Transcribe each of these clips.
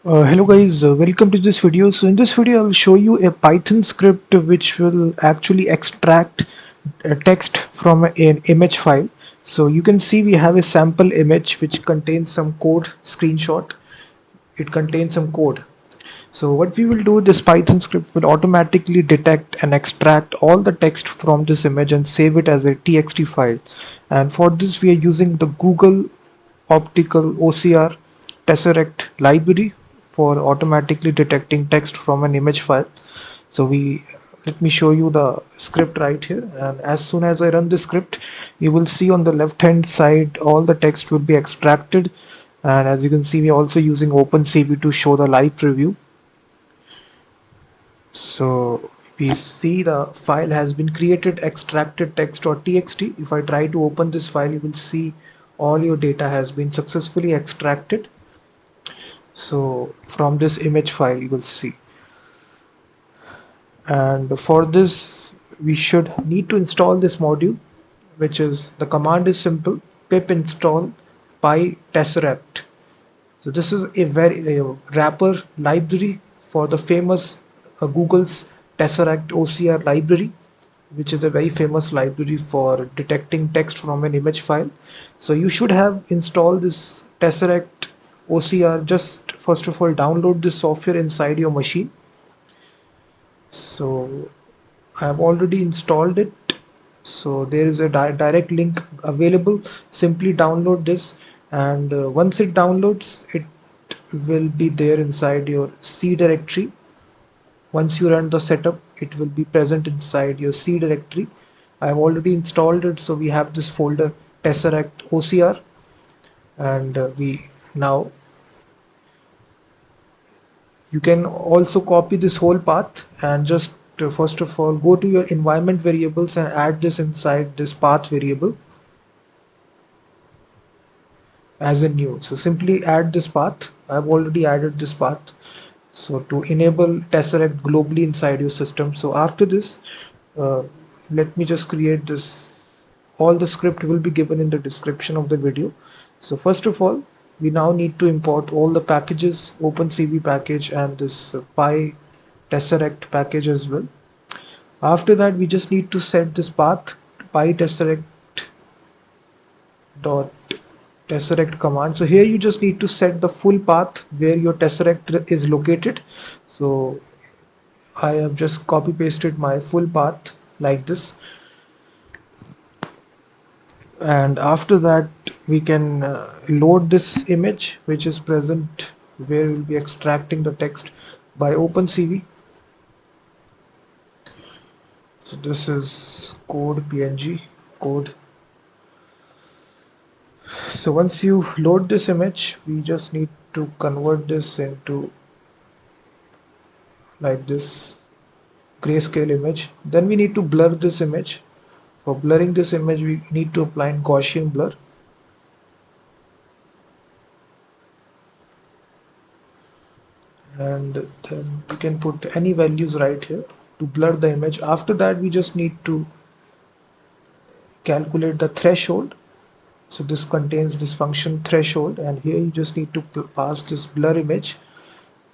Hello guys, welcome to this video. So in this video I'll show you a Python script which will actually extract text from an image file. So you can see we have a sample image which contains some code screenshot. It contains some code. So what we will do, this Python script will automatically detect and extract all the text from this image and save it as a TXT file. And for this we are using the Google optical OCR Tesseract library for automatically detecting text from an image file. So let me show you the script right here, and as soon as I run the script you will see on the left hand side all the text will be extracted. And as you can see, we are also using OpenCV to show the live preview. So we see the file has been created, extracted text.txt. If I try to open this file, you will see all your data has been successfully extracted. So from this image file you will see, and for this we should need to install this module, which is, the command is simple: pip install py tesseract. So this is a very wrapper library for the famous Google's Tesseract OCR library, which is a very famous library for detecting text from an image file. So you should have installed this Tesseract OCR. Just first of all download this software inside your machine. So I have already installed it. So there is a direct link available. Simply download this, and once it downloads, it will be there inside your C directory. Once you run the setup, it will be present inside your C directory. I have already installed it, so we have this folder Tesseract OCR, and we now you can also copy this whole path and just first of all go to your environment variables and add this inside this path variable as a new. So simply add this path. I've already added this path. So to enable Tesseract globally inside your system. So after this, uh, let me just create this. All the script will be given in the description of the video. So first of all, we now need to import all the packages, OpenCV package and this Py Tesseract package as well. After that, we just need to set this path, Py Tesseract dot tesseract command. So here you just need to set the full path where your tesseract is located. So I have just copy pasted my full path like this, and after that we can load this image which is present where we'll be extracting the text by OpenCV. So this is code PNG code. So once you load this image, we just need to convert this into like this grayscale image. Then we need to blur this image. For blurring this image, we need to apply Gaussian blur. And then we can put any values right here to blur the image. After that, we just need to calculate the threshold. So this contains this function threshold, and here you just need to pass this blur image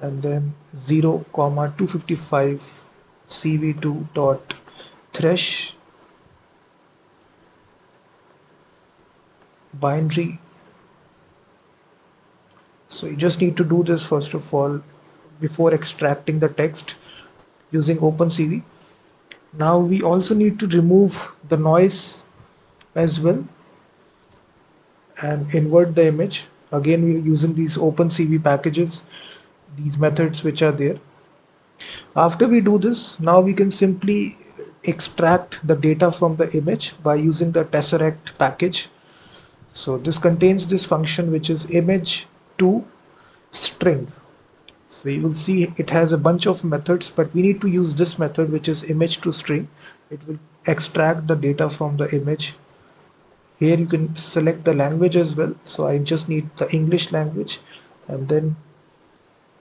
and then 0,255 cv2 dot thresh binary. So you just need to do this first of all before extracting the text using OpenCV. Now we also need to remove the noise as well and invert the image. Again, we are using these OpenCV packages, these methods which are there. After we do this, now we can simply extract the data from the image by using the Tesseract package. So this contains this function which is image to string. So you will see it has a bunch of methods, but we need to use this method which is image to string. It will extract the data from the image. Here you can select the language as well. So I just need the English language, and then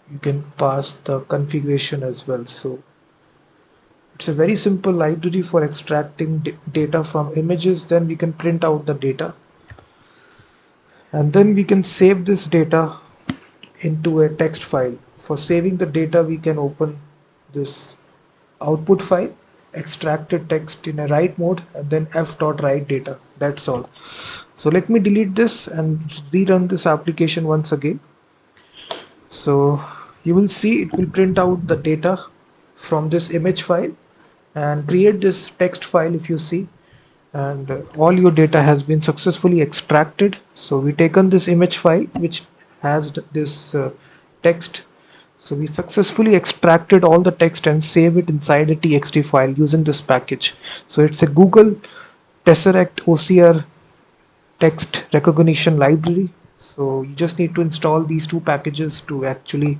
you can pass the configuration as well. So it's a very simple library for extracting data from images. Then we can print out the data, and then we can save this data into a text file. For saving the data, we can open this output file, extracted text in a write mode, and then f.write data. That's all. So let me delete this and rerun this application once again. So you will see it will print out the data from this image file and create this text file. If you see, and all your data has been successfully extracted. So we taken this image file which has this text. So we successfully extracted all the text and save it inside a TXT file using this package. So it's a Google Tesseract OCR text recognition library. So you just need to install these two packages to actually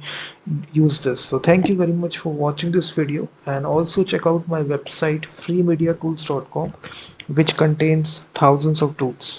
use this. So thank you very much for watching this video, and also check out my website freemediatools.com, which contains thousands of tools.